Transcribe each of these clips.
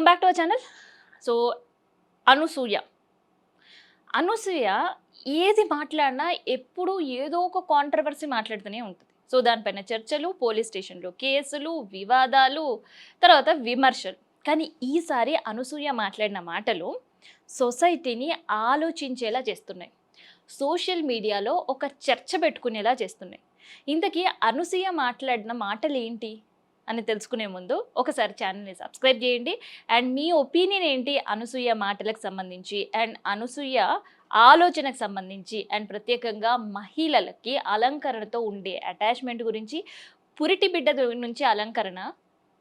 Back to our channel. So, Anasuya. Anasuya ఏది మాట్లాడినా ఎప్పుడూ ఏదో ఒక కాంట్రవర్సీ మాట్లాడుతూనే ఉంటది. సో, దానిపైన చర్చలు, పోలీస్ స్టేషన్‌లో కేసులు, వివాదాలు, తర్వాత విమర్శలు. కానీ ఈసారి అనసూయ మాట్లాడిన మాటలు సొసైటీని ఆలోచించేలా చేస్తున్నాయి. సోషల్ మీడియాలో ఒక చర్చ పెట్టుకునేలా చేస్తున్నాయి. ఇంతకీ అనసూయ మాట్లాడిన మాటలేంటి అని తెలుసుకునే ముందు ఒకసారి ఛానల్‌ని సబ్స్క్రైబ్ చేయండి. అండ్ మీ ఒపీనియన్ ఏంటి అనసూయ మాటలకు సంబంధించి, అండ్ అనసూయ ఆలోచనకు సంబంధించి, అండ్ ప్రత్యేకంగా మహిళలకి అలంకరణతో ఉండే అటాచ్‌మెంట్ గురించి, పురిటి బిడ్డ నుంచి అలంకరణ,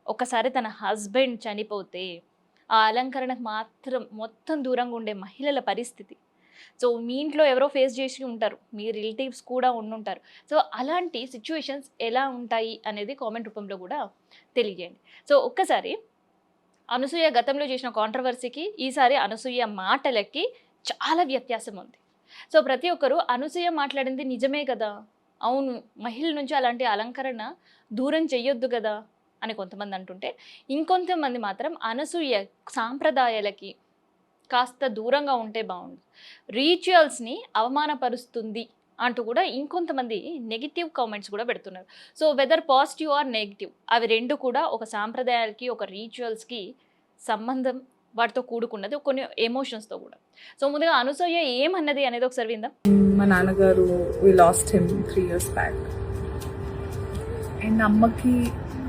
ఒకసారి తన హస్బెండ్ చనిపోతే ఆ అలంకరణకు మాత్రం మొత్తం దూరంగా ఉండే మహిళల పరిస్థితి. సో, మీ ఇంట్లో ఎవరో ఫేస్ చేసి ఉంటారు. మీ రిలేటివ్స్ కూడా ఉండుంటారు. సో, అలాంటి సిట్యుయేషన్స్ ఎలా ఉంటాయి అనేది కామెంట్ రూపంలో కూడా తెలియజేయండి. సో, ఒక్కసారి అనసూయ గతంలో చేసిన కాంట్రవర్సీకి, ఈసారి అనసూయ మాటలకి చాలా వ్యత్యాసం ఉంది. సో, ప్రతి ఒక్కరు అనసూయ మాట్లాడింది నిజమే కదా! అవును. మహిళల నుంచి అలాంటి అలంకరణ దూరం చెయ్యొద్దు గదా! అని కొంతమంది అంటుంటే, ఇంకొంతమంది మాత్రం అనసూయ సాంప్రదాయాలకి కాస్త దూరంగా ఉంటే బావుండు. రిచువల్స్‌ని అవమానపరుస్తుంది అంటూ కూడా ఇంకొంతమంది నెగెటివ్ కామెంట్స్ కూడా పెడుతున్నారు. So, whether positive or negative అవి 2 కూడా ఒక సాంప్రదాయాలకి, ఒక రిచువల్స్‌కి సంబంధం వాటితో కూడుకున్నది. కొన్ని ఎమోషన్స్‌తో కూడా. సో, ముందుగా అనసూయ ఏమన్నది అనేది ఒకసారి విందాం. మా నాన్నగారు we last him 3 years back. And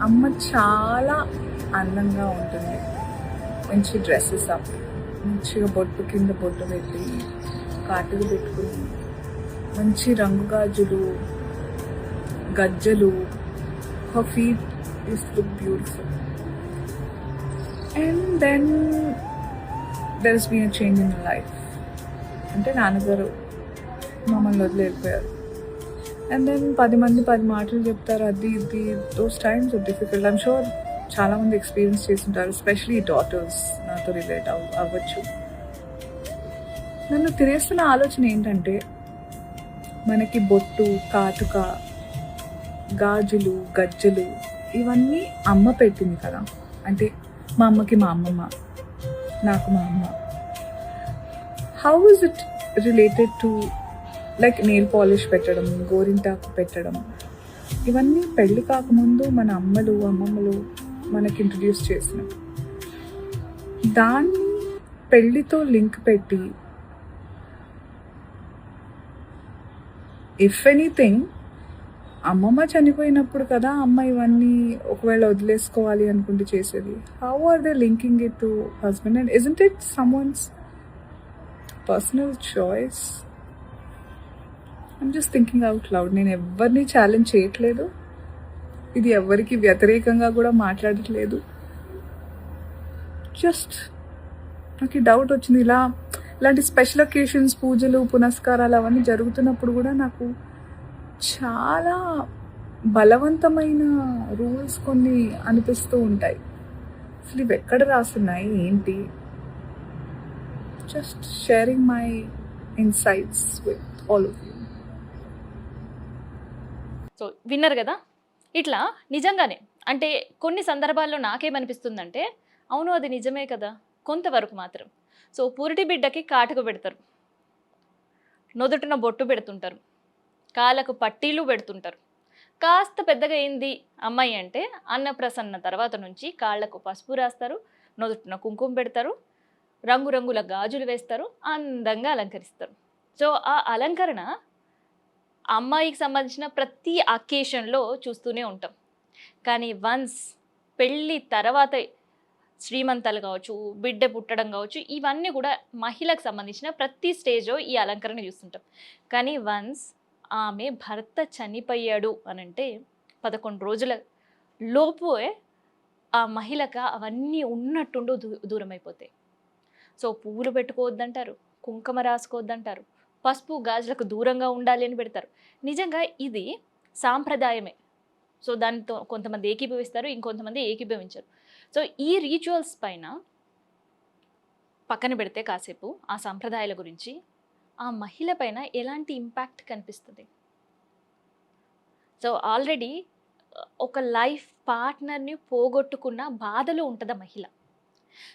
అమ్మ చాలా అందంగా ఉంటుంది. మంచి డ్రెస్సెస్ అప్, మంచిగా బొట్టు కింద బొట్టు పెట్టి, కాటుకు పెట్టుకుని, మంచి రంగు గాజులు, గజ్జలు, her feet is look beautiful. And then there is been a change in life. అంటే నాన్నగారు మమ్మల్ని వదిలి వెళ్ళిపోయారు. అండ్ దెన్ 10 మంది 10 మాటలు చెప్తారు. అది ఇది those times are difficult. I'm sure చాలామంది ఎక్స్పీరియన్స్ చేస్తుంటారు, ఎస్పెషలీ డాటర్స్ నాతో రిలేట్ అవ్వచ్చు. నన్ను తినేస్తున్న ఆలోచన ఏంటంటే, మనకి బొట్టు, కాటుక, గాజులు, గజ్జలు ఇవన్నీ అమ్మ పెట్టింది కదా. అంటే మా అమ్మకి మా అమ్మమ్మ, నాకు మా అమ్మ. How is it related to like nail polish పెట్టడం, గోరింటాకు పెట్టడం, ఇవన్నీ పెళ్ళి కాకముందు మన అమ్మలు అమ్మమ్మలు మనకి ఇంట్రడ్యూస్ చేసినవి. దాన్ని పెళ్ళితో లింక్ పెట్టి, ఇఫ్ ఎనీథింగ్ అమ్మమ్మ చనిపోయినప్పుడు కదా అమ్మ ఇవన్నీ ఒకవేళ వదిలేసుకోవాలి అనుకుంటే చేసేది. How are they linking it to husband? And isn't it someone's personal choice? I'm just thinking out loud. నేను ఎవరిని ఛాలెంజ్ చేయట్లేదు, ఇది ఎవరికి వ్యతిరేకంగా కూడా మాట్లాడట్లేదు. జస్ట్ నాకు డౌట్ వచ్చింది. ఇలాంటి స్పెషల్ ఒకేషన్స్, పూజలు, పునస్కారాలు అవన్నీ జరుగుతున్నప్పుడు కూడా నాకు చాలా బలవంతమైన రూల్స్ కొన్ని అనిపిస్తూ ఉంటాయి. అసలు ఇవి ఎక్కడ రాస్తున్నాయి ఏంటి? Just sharing my insights with all of you. So, విన్నారు కదా! ఇట్లా నిజంగానే అంటే కొన్ని సందర్భాల్లో నాకేమనిపిస్తుందంటే, అవును అది నిజమే కదా! కొంతవరకు మాత్రం. సో, పురిటి బిడ్డకి కాటుక పెడతారు. నుదుటిన బొట్టు పెడుతుంటారు. కాళ్ళకు పట్టీలు పెడుతుంటారు. కాస్త పెద్దగా అయింది అమ్మాయి అంటే అన్నప్రసన్న తర్వాత నుంచి కాళ్ళకు పసుపు రాస్తారు, నుదుటిన కుంకుమ పెడతారు, రంగురంగుల గాజులు వేస్తారు, అందంగా అలంకరిస్తారు. సో, ఆ అలంకరణ అమ్మాయికి సంబంధించిన ప్రతి అకేషన్‌లో చూస్తూనే ఉంటాం. కానీ వన్స్ పెళ్ళి తర్వాత శ్రీమంతాలు కావచ్చు, బిడ్డ పుట్టడం కావచ్చు, ఇవన్నీ కూడా మహిళకు సంబంధించిన ప్రతి స్టేజ్‌లో ఈ అలంకరణ చూస్తుంటాం. కానీ వన్స్ ఆమె భర్త చనిపోయాడు అనంటే 11 రోజుల లోపే ఆ మహిళకు అవన్నీ ఉన్నట్టుండి దూరమైపోతాయి. సో, పువ్వులు పెట్టుకోవద్దంటారు, కుంకుమ రాసుకోవద్దంటారు, పసుపు, గాజులకు దూరంగా ఉండాలి అని పెడతారు. నిజంగా ఇది సాంప్రదాయమే. సో, దానితో కొంతమంది ఏకీభవిస్తారు, ఇంకొంతమంది ఏకీభవించరు. సో, ఈ రిచువల్స్ పైన పక్కన పెడితే కాసేపు ఆ సంప్రదాయాల గురించి, ఆ మహిళ పైన ఎలాంటి ఇంపాక్ట్ కనిపిస్తది? సో, ఆల్రెడీ ఒక లైఫ్ పార్ట్నర్‌ని పోగొట్టుకున్న బాధలో ఉంటది ఆ మహిళ.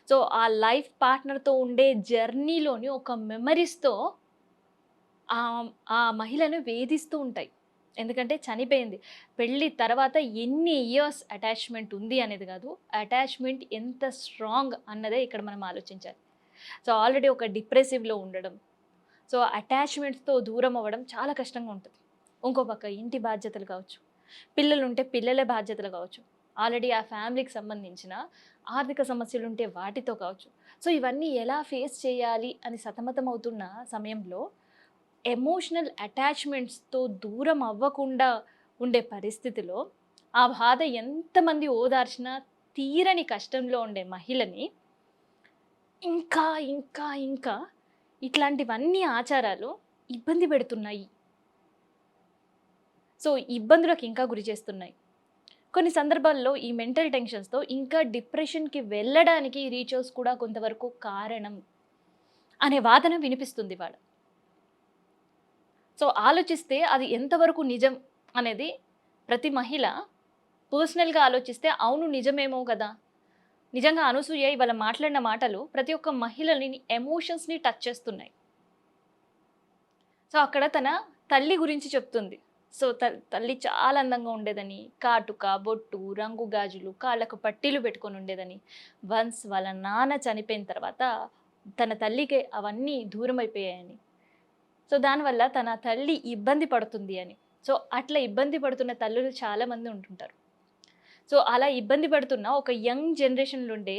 సో ఆ లైఫ్ పార్ట్నర్తో ఉండే జర్నీలోని ఒక మెమరీస్తో ఆ ఆ మహిళను వేధిస్తూ ఉంటాయి. ఎందుకంటే చనిపోయింది. పెళ్లి తర్వాత ఎన్ని ఇయర్స్ అటాచ్‌మెంట్ ఉంది అనేది కాదు. అటాచ్‌మెంట్ ఎంత స్ట్రాంగ్ అన్నదే ఇక్కడ మనం ఆలోచించాలి. సో ఆల్రెడీ ఒక డిప్రెసివ్‌లో ఉండడం. సో అటాచ్‌మెంట్స్‌తో దూరం అవ్వడం చాలా కష్టంగా ఉంటుంది. ఇంకో పక్క ఇంటి బాధ్యతలు కావచ్చు. పిల్లలుంటే పిల్లల బాధ్యతలు కావచ్చు. ఆల్రెడీ ఆ ఫ్యామిలీకి సంబంధించిన ఆర్థిక సమస్యలుంటే వాటితో కావచ్చు. సో ఇవన్నీ ఎలా ఫేస్ చేయాలి అని సతమతమవుతున్న సమయంలో ఎమోషనల్ అటాచ్‌మెంట్స్‌తో దూరం అవ్వకుండా ఉండే పరిస్థితిలో, ఆ బాధ ఎంతమంది ఓదార్చినా తీరని కష్టంలో ఉండే మహిళని ఇంకా, ఇంకా ఇట్లాంటివన్నీ ఆచారాలు ఇబ్బంది పెడుతున్నాయి. సో, ఇబ్బందులకు ఇంకా గురి చేస్తున్నాయి. కొన్ని సందర్భాల్లో ఈ మెంటల్ టెన్షన్స్‌తో ఇంకా డిప్రెషన్‌కి వెళ్ళడానికి ఈ రిచువల్స్ కూడా కొంతవరకు కారణం అనే వాదన వినిపిస్తుంది ఇవాళ. సో, ఆలోచిస్తే అది ఎంతవరకు నిజం అనేది ప్రతి మహిళ పర్సనల్‌గా ఆలోచిస్తే అవును నిజమేమో గదా! నిజంగా అనసూయ ఇవాళ మాట్లాడిన మాటలు ప్రతి ఒక్క మహిళని ఎమోషన్స్‌ని టచ్ చేస్తున్నాయి. సో, అక్కడ తన తల్లి గురించి చెప్తుంది. సో, తల్లి చాలా అందంగా ఉండేదని, కాటుక, బొట్టు, రంగు గాజులు, కాళ్ళకు పట్టీలు పెట్టుకొని ఉండేదని. వన్స్ వాళ్ళ నాన్న చనిపోయిన తర్వాత తన తల్లికి అవన్నీ దూరమైపోయాయని. సో, దానివల్ల తన తల్లి ఇబ్బంది పడుతుంది అని. సో, అట్లా ఇబ్బంది పడుతున్న తల్లులు చాలామంది ఉంటుంటారు. సో, అలా ఇబ్బంది పడుతున్న ఒక యంగ్ జనరేషన్‌లో ఉండే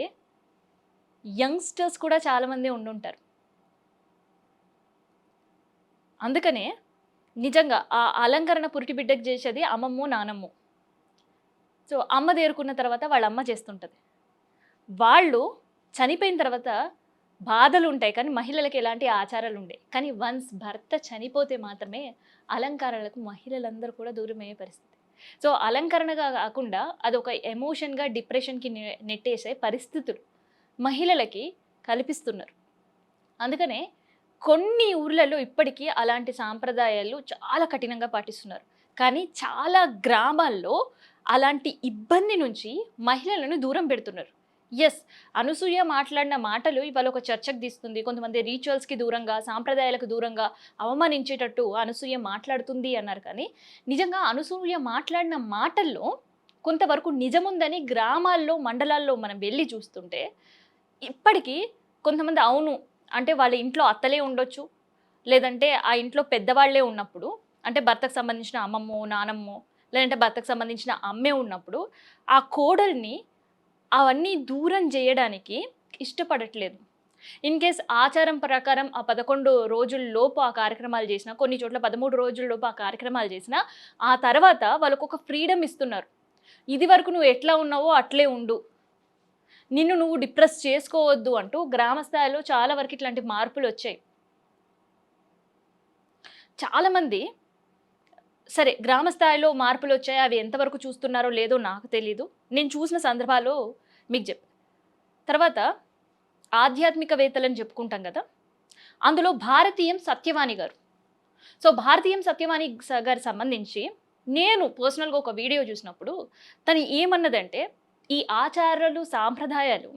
యంగ్‌స్టర్స్ కూడా చాలామందే ఉండుంటారు. అందుకనే నిజంగా ఆ అలంకరణ పురిటి బిడ్డకి చేసేది అమ్మమ్మో, నానమ్మో. సో, అమ్మ తేరుకున్న తర్వాత వాళ్ళ అమ్మ చేస్తుంటది. వాళ్ళు చనిపోయిన తర్వాత బాధలుంటాయి. కానీ మహిళలకి ఎలాంటి ఆచారాలుండయి. కానీ వన్స్ భర్త చనిపోతే మాత్రమే అలంకారాలకు మహిళలందరూ కూడా దూరమయ్యే పరిస్థితి. సో, అలంకరణగా కాకుండా అదొక ఎమోషన్‌గా డిప్రెషన్‌కి నెట్టేసే పరిస్థితులు మహిళలకి కల్పిస్తున్నారు. అందుకనే కొన్ని ఊర్లలో ఇప్పటికీ అలాంటి సాంప్రదాయాలు చాలా కఠినంగా పాటిస్తున్నారు. కానీ చాలా గ్రామాల్లో అలాంటి ఇబ్బంది నుంచి మహిళలను దూరం పెడుతున్నారు. యెస్. అనసూయ మాట్లాడిన మాటలు ఇవాళ ఒక చర్చకు తీస్తుంది. కొంతమంది రిచువల్స్‌కి దూరంగా, సాంప్రదాయాలకు దూరంగా అవమానించేటట్టు అనసూయ మాట్లాడుతుంది అన్నారు. కానీ నిజంగా అనసూయ మాట్లాడిన మాటల్లో కొంతవరకు నిజముందని గ్రామాల్లో, మండలాల్లో మనం వెళ్లి చూస్తుంటే ఇప్పటికీ కొంతమంది అవును అంటే వాళ్ళ ఇంట్లో అత్తలే ఉండొచ్చు. లేదంటే ఆ ఇంట్లో పెద్దవాళ్ళే ఉన్నప్పుడు అంటే భర్తకు సంబంధించిన అమ్మమ్మో, నానమ్మో లేదంటే భర్తకు సంబంధించిన అమ్మే ఉన్నప్పుడు ఆ కోడల్ని అవన్నీ దూరం జేయడానికి ఇష్టపడట్లేదు. ఇన్ కేస్ ఆచారం ప్రకారం ఆ 11 రోజుల్లోపు ఆ కార్యక్రమాలు చేసినా, కొన్ని చోట్ల 13 రోజుల్లోపు ఆ కార్యక్రమాలు చేసినా, ఆ తర్వాత వాళ్ళకొక ఫ్రీడమ్ ఇస్తున్నారు. ఇదివరకు నువ్వు ఎట్లా ఉన్నావో అట్లే ఉండు. నిన్ను నువ్వు డిప్రెస్ చేసుకోవద్దు అంటూ గ్రామ స్థాయిలో చాలా వరకు ఇట్లాంటి మార్పులొచ్చాయి. చాలామంది సరే గ్రామ స్థాయిలో మార్పులొచ్చాయి. అవి ఎంతవరకు చూస్తున్నారో లేదో నాకు తెలీదు. నేను చూసిన సందర్భాలు మీకు తర్వాత ఆధ్యాత్మికవేత్తలని చెప్పుకుంటాం గదా! అందులో భారతీయం సత్యవాణి గారు. సో, భారతీయం సత్యవాణి గారికి సంబంధించి నేను పర్సనల్‌గా ఒక వీడియో చూసినప్పుడు తను ఏమన్నదంటే, ఈ ఆచారాలు, సాంప్రదాయాలు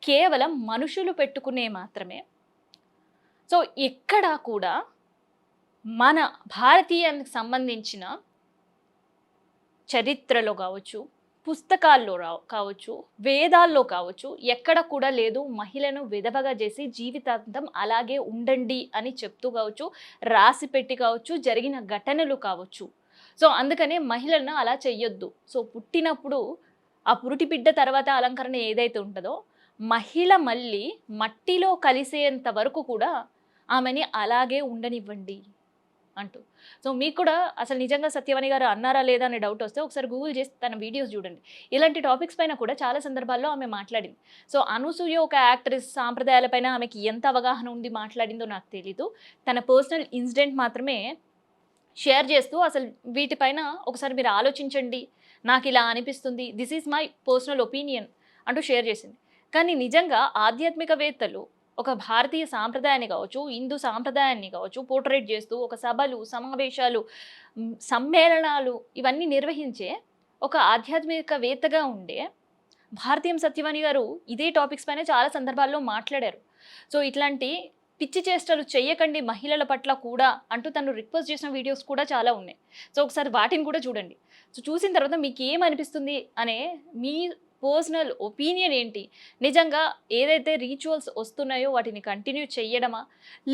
కేవలం మనుషులు పెట్టుకునేవి మాత్రమే. సో, ఎక్కడా కూడా మన భారతీయానికి సంబంధించిన చరిత్రలో కావచ్చు, పుస్తకాల్లో కావచ్చు, వేదాల్లో కావచ్చు, ఎక్కడ కూడా లేదు మహిళను విధవగా చేసి జీవితాంతం అలాగే ఉండండి అని చెప్తూ కావచ్చు, రాసిపెట్టి కావచ్చు, జరిగిన ఘటనలు కావచ్చు. సో, అందుకనే మహిళలను అలా చెయ్యొద్దు. సో, పుట్టినప్పుడు ఆ పురిటి బిడ్డ తర్వాత అలంకరణ ఏదైతే ఉంటదో, మహిళ మళ్ళీ మట్టిలో కలిసేంత వరకు కూడా ఆమెని అలాగే ఉండనివ్వండి అంటూ. సో, మీకు కూడా అసలు నిజంగా సత్యవాణి గారు అన్నారా లేదా అనే డౌట్ వస్తే ఒకసారి గూగుల్ చేసి తన వీడియోస్ చూడండి. ఇలాంటి టాపిక్స్ పైన కూడా చాలా సందర్భాల్లో ఆమె మాట్లాడింది. సో, అనసూయ ఒక యాక్ట్రెస్, సాంప్రదాయాలపైన ఆమెకి ఎంత అవగాహన ఉండి మాట్లాడిందో నాకు తెలీదు. తన పర్సనల్ ఇన్సిడెంట్ మాత్రమే షేర్ చేస్తూ అసలు వీటిపైన ఒకసారి మీరు ఆలోచించండి. నాకిలా అనిపిస్తుంది. This is my personal opinion అంటూ షేర్ చేసింది. కానీ నిజంగా ఆధ్యాత్మికవేత్తలు ఒక భారతీయ సాంప్రదాయాన్ని కావచ్చు, హిందూ సాంప్రదాయాన్ని కావచ్చు పోర్ట్రేట్ చేస్తూ ఒక సభలు, సమావేశాలు, సమ్మేళనాలు ఇవన్నీ నిర్వహించే ఒక ఆధ్యాత్మికవేత్తగా ఉండే భారతీయం సత్యవాణి గారు ఇదే టాపిక్స్ పైన చాలా సందర్భాల్లో మాట్లాడారు. సో ఇట్లాంటి పిచ్చి చేష్టలు చెయ్యకండి మహిళల పట్ల కూడా అంటూ తను రిక్వెస్ట్ చేసిన వీడియోస్ కూడా చాలా ఉన్నాయి. సో ఒకసారి వాటిని కూడా చూడండి. సో చూసిన తర్వాత మీకు ఏమనిపిస్తుంది అనే మీ పర్సనల్ ఒపీనియన్ ఏంటి? నిజంగా ఏదైతే రిచువల్స్ వస్తున్నాయో వాటిని కంటిన్యూ చెయ్యడమా?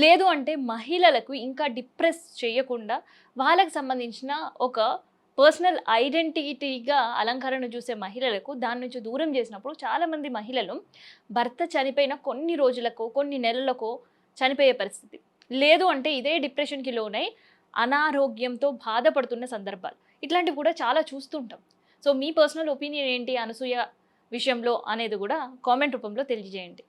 లేదు అంటే మహిళలకు ఇంకా డిప్రెస్ చేయకుండా వాళ్ళకి సంబంధించిన ఒక పర్సనల్ ఐడెంటిటీగా అలంకరణ చూసే మహిళలకు దాని నుంచి దూరం చేసినప్పుడు చాలామంది మహిళలు భర్త చనిపోయిన కొన్ని రోజులకో కొన్ని నెలలకో చనిపోయే పరిస్థితి, లేదు అంటే ఇదే డిప్రెషన్కి లోనై అనారోగ్యంతో బాధపడుతున్న సందర్భాలు ఇట్లాంటివి కూడా చాలా చూస్తుంటాం. సో మీ పర్సనల్ ఒపీనియన్ ఏంటి అనసూయ విషయంలో అనేది కూడా కామెంట్ రూపంలో తెలియజేయండి.